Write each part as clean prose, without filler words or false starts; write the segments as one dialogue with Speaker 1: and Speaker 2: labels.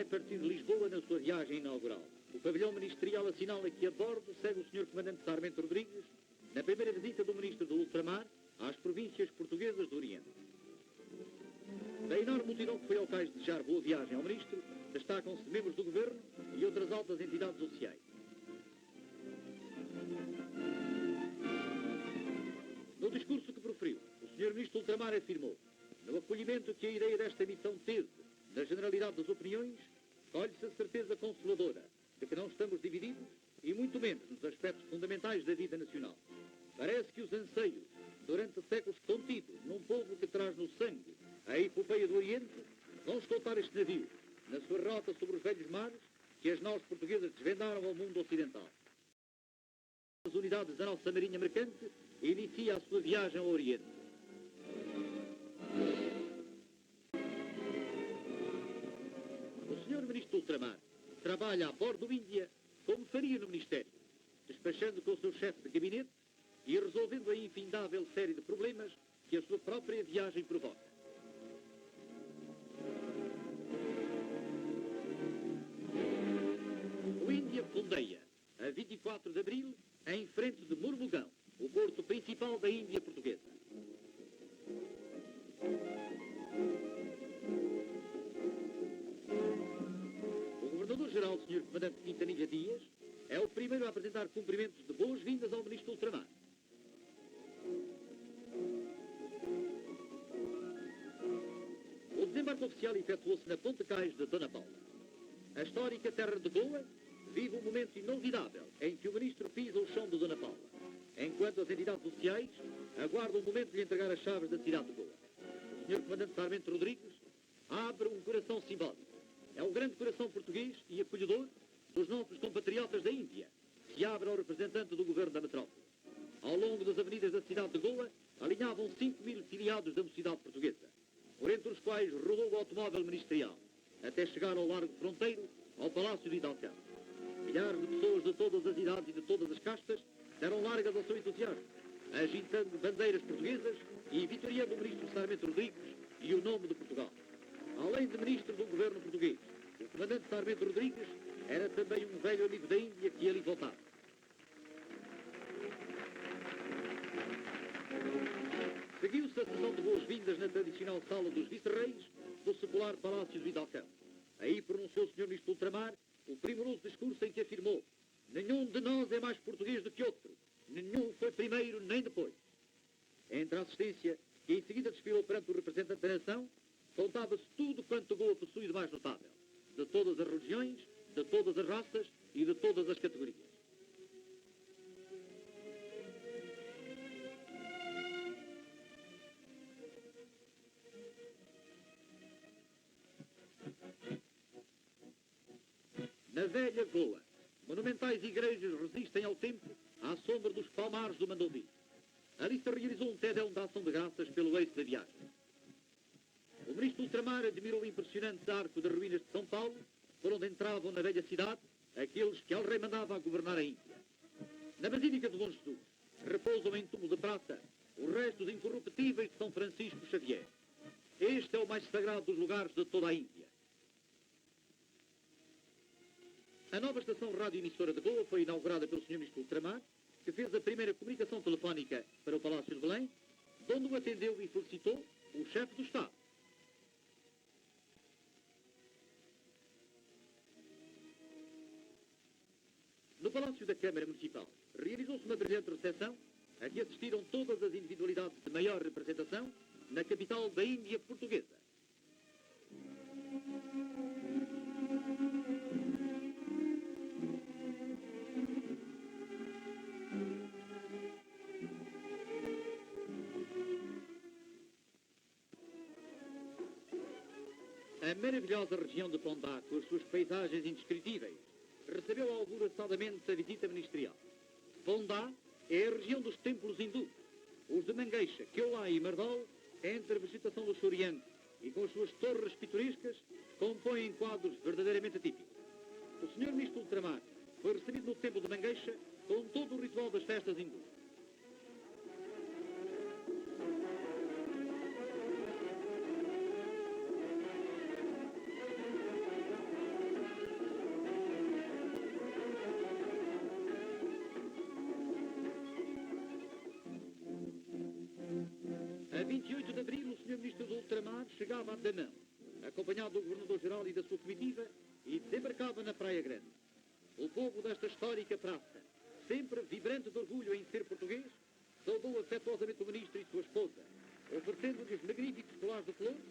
Speaker 1: partir de Lisboa na sua viagem inaugural. O pavilhão ministerial assinala que a bordo segue o Sr. Comandante Sarmento Rodrigues na primeira visita do Ministro do Ultramar às províncias portuguesas do Oriente. Da enorme multidão que foi ao cais desejar boa viagem ao Ministro, destacam-se membros do Governo e outras altas entidades sociais. No discurso que proferiu, o Sr. Ministro do Ultramar afirmou: no acolhimento que a ideia desta missão teve na generalidade das opiniões, colhe-se a certeza consoladora de que não estamos divididos e muito menos nos aspectos fundamentais da vida nacional. Parece que os anseios, durante séculos contidos num povo que traz no sangue a epopeia do Oriente, vão escoltar este navio na sua rota sobre os velhos mares que as naus portuguesas desvendaram ao mundo ocidental. As unidades da nossa marinha mercante inicia a sua viagem ao Oriente. O Sr. Ministro do Ultramar trabalha a bordo do Índia como faria no Ministério, despachando com o seu chefe de gabinete e resolvendo a infindável série de problemas que a sua própria viagem provoca. O Índia fundeia, a 24 de abril, em frente de Mormugão, o porto principal da Índia portuguesa. O Governador-Geral, Sr. Comandante Quintanilha Dias, é o primeiro a apresentar cumprimentos de boas-vindas ao Ministro do Ultramar. O desembarque oficial efetuou-se na Ponte Cais de Dona Paula. A histórica terra de Goa vive um momento inolvidável em que o Ministro pisa o chão de Dona Paula, enquanto as entidades sociais aguardam o momento de lhe entregar as chaves da cidade de Goa. O Sr. Comandante Sarmento Rodrigues abre um coração simbólico. É o grande coração português e acolhedor dos nossos compatriotas da Índia, que se abre ao representante do governo da metrópole. Ao longo das avenidas da cidade de Goa, alinhavam 5.000 filiados da mocidade portuguesa, por entre os quais rodou o automóvel ministerial, até chegar ao largo fronteiro, ao Palácio de Hidalgo. Milhares de pessoas de todas as idades e de todas as castas deram largas ao seu entusiasmo, agitando bandeiras portuguesas e vitoriando o Ministro Sarmento Rodrigues e o nome de Portugal. Além de Ministro do Governo português, o Comandante Sarmento Rodrigues era também um velho amigo da Índia que ali voltava. Seguiu-se a sessão de boas-vindas na tradicional sala dos vice-reis do secular Palácio de Hidalgo. Aí pronunciou o Sr. Ministro do Ultramar o primoroso discurso em que afirmou: nenhum de nós é mais português do que outro, nenhum foi primeiro nem depois. Entre a assistência, que em seguida desfilou perante o representante da nação, contava-se tudo quanto Goa possui de mais notável, de todas as religiões, de todas as raças e de todas as categorias. Na velha Goa, monumentais igrejas resistem ao tempo à sombra dos palmares do Mandouvi. Ali se realizou um tédão de ação de graças pelo êxito da viagem. O Ministro do Ultramar admirou o impressionante arco de ruínas de São Paulo, por onde entravam na velha cidade aqueles que El-Rei mandava a governar a Índia. Na Basílica de Bom Jesus repousam em túmulo de prata os restos incorruptíveis de São Francisco Xavier. Este é o mais sagrado dos lugares de toda a Índia. A nova estação radioemissora de Goa foi inaugurada pelo Sr. Ministro do Ultramar, que fez a primeira comunicação telefónica para o Palácio de Belém, de onde o atendeu e felicitou o chefe do Estado. No Palácio da Câmara Municipal realizou-se uma brilhante recepção a que assistiram todas as individualidades de maior representação na capital da Índia portuguesa. A maravilhosa região de Pondá, com as suas paisagens indescritíveis, recebeu alvoroçadamente a visita ministerial. Pondá é a região dos templos hindus. Os de Mangueixa, Keolá e Mardol, entre a vegetação do Xoriante e com as suas torres pitorescas, compõem quadros verdadeiramente atípicos. O Sr. Ministro do Ultramar foi recebido no templo de Mangueixa com todo o ritual das festas hindus. A 28 de abril, o Sr. Ministro do Ultramar chegava a Danão, acompanhado do Governador-Geral e da sua comitiva, e desembarcava na Praia Grande. O povo desta histórica praça, sempre vibrante de orgulho em ser português, saudou afetuosamente o Ministro e sua esposa, oferecendo-lhes magníficos colares de flores,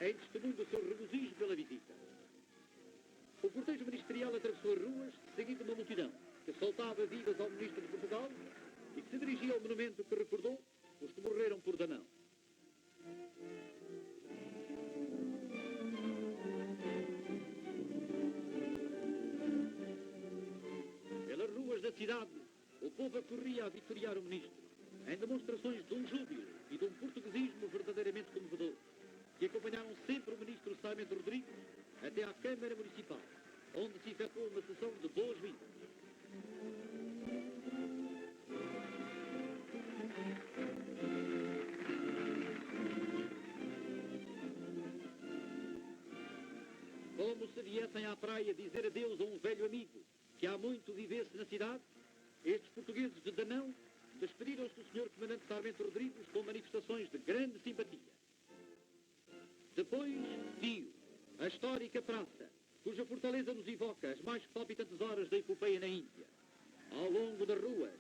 Speaker 1: em testemunho do seu regozijo pela visita. O cortejo ministerial atravessou as ruas, seguindo uma multidão, que soltava vivas ao Ministro de Portugal e que se dirigia ao monumento que recordou os que morreram por Danão. Pelas ruas da cidade, o povo acorria a vitoriar o Ministro, em demonstrações de um júbilo e de um portuguesismo verdadeiramente comovedor, que acompanharam sempre o Ministro Sarmento Rodrigues até à Câmara Municipal, onde se efetuou uma sessão de boas-vindas. Como se viessem à praia dizer adeus a um velho amigo que há muito vivesse na cidade, estes portugueses de Danão despediram-se do Sr. Comandante Sarmento Rodrigues com manifestações de grande simpatia. Depois, Dio, a histórica praça, cuja fortaleza nos evoca as mais palpitantes horas da epopeia na Índia. Ao longo das ruas,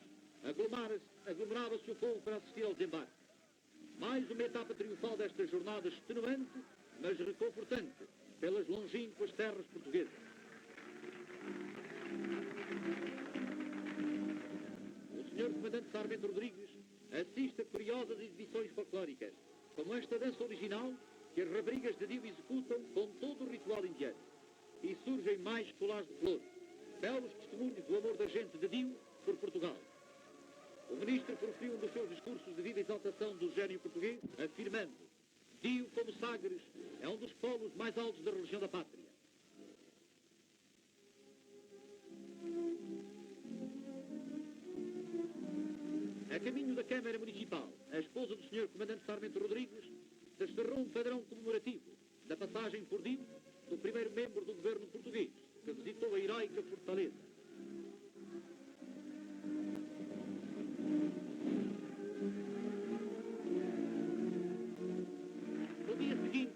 Speaker 1: aglomerava-se o povo para assistir ao desembarque. Mais uma etapa triunfal desta jornada extenuante, mas reconfortante, pelas longínquas terras portuguesas. O Sr. Comandante Sarmento Rodrigues assiste a curiosas exibições folclóricas, como esta dança original que as raparigas de Dio executam com todo o ritual indiano. E surgem mais colares de flores, belos testemunhos do amor da gente de Dio por Portugal. O Ministro proferiu um dos seus discursos de viva exaltação do gênio português, afirmando: Dio, como Sagres, é um dos polos mais altos da religião da pátria. A caminho da Câmara Municipal, a esposa do Sr. Comandante Sarmento Rodrigues descerrou um padrão comemorativo da passagem por Dio do primeiro membro do governo português, que visitou a heroica fortaleza. No dia seguinte,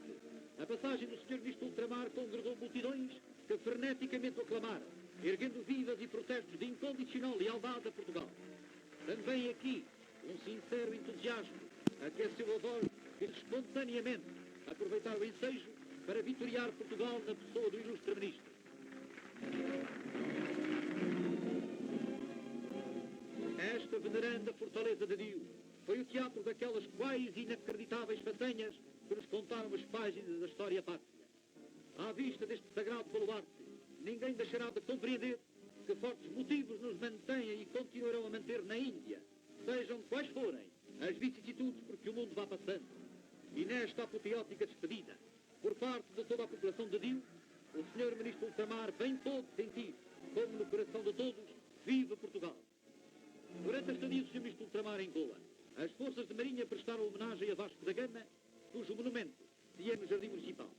Speaker 1: a passagem do Sr. Ministro do Ultramar congregou multidões que freneticamente o aclamaram, erguendo vivas e protestos de incondicional lealdade a Portugal. Também aqui, um sincero entusiasmo aqueceu a voz que espontaneamente aproveitaram o ensejo para vitoriar Portugal na pessoa do ilustre Ministro. Esta veneranda fortaleza de Dio foi o teatro daquelas quais inacreditáveis façanhas que nos contaram as páginas da história pátria. À vista deste sagrado baluarte, ninguém deixará de compreender que fortes motivos nos mantêm e continuarão a manter na Índia, sejam quais forem as vicissitudes por que o mundo vá passando. E nesta apoteótica despedida, por parte de toda a população de Dio, o Sr. Ministro do Ultramar bem pôde sentir, como no coração de todos, viva Portugal. Durante a estadia do Sr. Ministro do Ultramar em Goa, as forças de marinha prestaram homenagem a Vasco da Gama, cujo monumento se é no Jardim Municipal.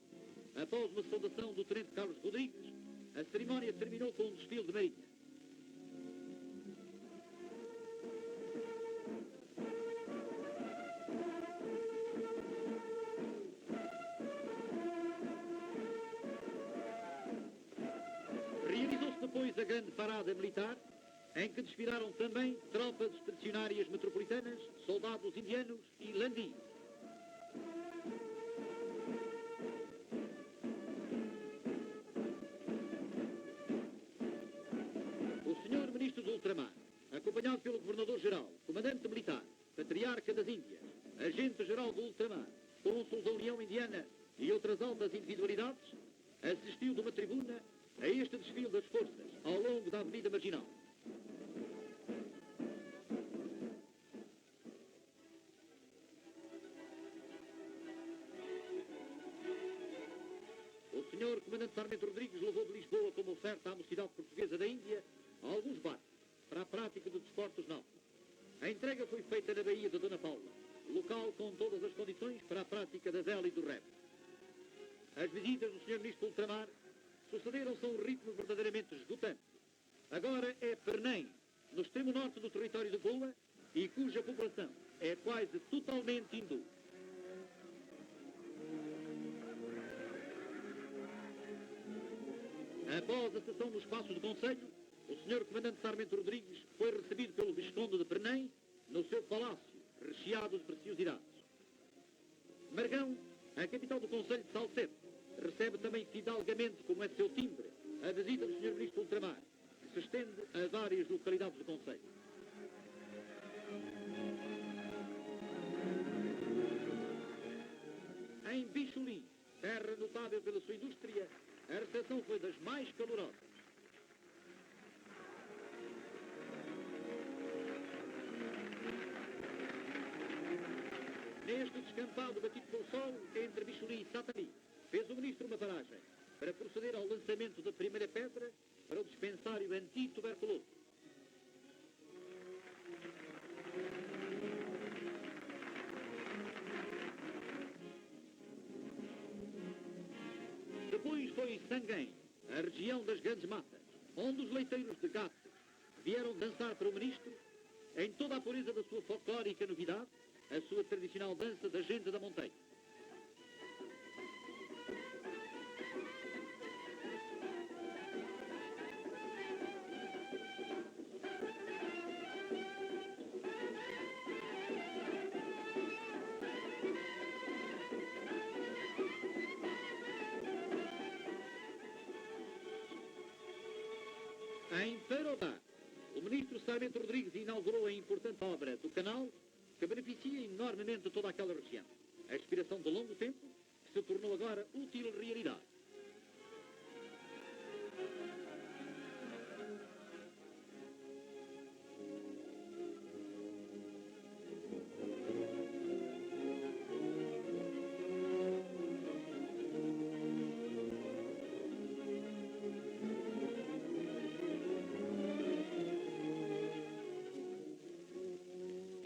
Speaker 1: Após uma saudação do Tenente Carlos Rodrigues, a cerimónia terminou com um desfile de marinha. Realizou-se depois a grande parada militar, em que desfilaram também tropas expedicionárias metropolitanas, soldados indianos e landis. O Sr. Ministro do Ultramar, acompanhado pelo Governador-Geral, Comandante Militar, Patriarca das Índias, Agente-Geral do Ultramar, Cônsul da União Indiana e outras altas individualidades, assistiu de uma tribuna a este desfile das forças ao longo da Avenida Marginal. O Sr. Comandante Sarmento Rodrigues levou de Lisboa como oferta à mocidade portuguesa da Índia alguns barcos para a prática de desportos náuticos. A entrega foi feita na Baía de Dona Paula, local com todas as condições para a prática da vela e do remo. As visitas do Sr. Ministro do Ultramar sucederam-se a um ritmo verdadeiramente esgotante. Agora é Pernem, no extremo norte do território de Goa, e cuja população é quase totalmente hindu. Após a sessão no espaço do Conselho, o Sr. Comandante Sarmento Rodrigues foi recebido pelo Visconde de Pernem no seu palácio, recheado de preciosidades. Margão, a capital do Conselho de Salcedo, recebe também fidalgamente, como é seu timbre, a visita do Sr. Ministro do Ultramar, que se estende a várias localidades do Conselho. Em Bicholim, terra notável pela sua indústria, a recepção foi das mais calorosas. Neste descampado batido pelo sol, entre Bicholim e Satani, fez o Ministro uma paragem para proceder ao lançamento da primeira pedra para o dispensário anti-tuberculoso. Depois foi Sanguém, a região das grandes matas, onde os leiteiros de gato vieram dançar para o Ministro, em toda a pureza da sua folclórica novidade, a sua tradicional dança da gente da montanha. Em Feirotá, o Ministro Sarmento Rodrigues inaugurou a importante obra do canal que beneficia enormemente toda aquela região. A inspiração de longo tempo que se tornou agora útil realidade.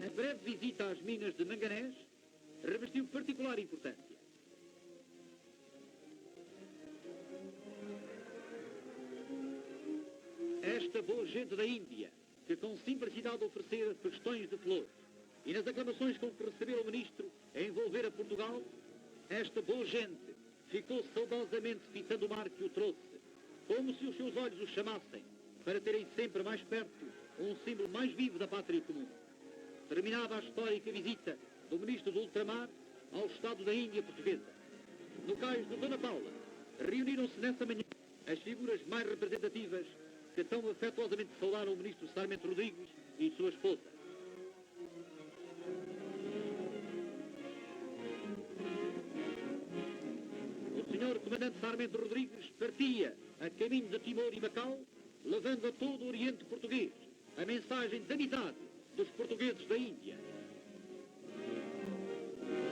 Speaker 1: A breve visita às minas de manganés revestiu particular importância. Esta boa gente da Índia, que com simplicidade oferecera festões de flores, e nas aclamações com que recebeu o Ministro a envolver a Portugal, esta boa gente ficou saudosamente fitando o mar que o trouxe, como se os seus olhos o chamassem, para terem sempre mais perto um símbolo mais vivo da pátria comum. Terminava a histórica visita do Ministro do Ultramar ao Estado da Índia Portuguesa. No cais de Dona Paula, reuniram-se nessa manhã as figuras mais representativas que tão afetuosamente saudaram o Ministro Sarmento Rodrigues e sua esposa. O Sr. Comandante Sarmento Rodrigues partia a caminho de Timor e Macau, levando a todo o Oriente Português a mensagem de amizade dos portugueses da Índia.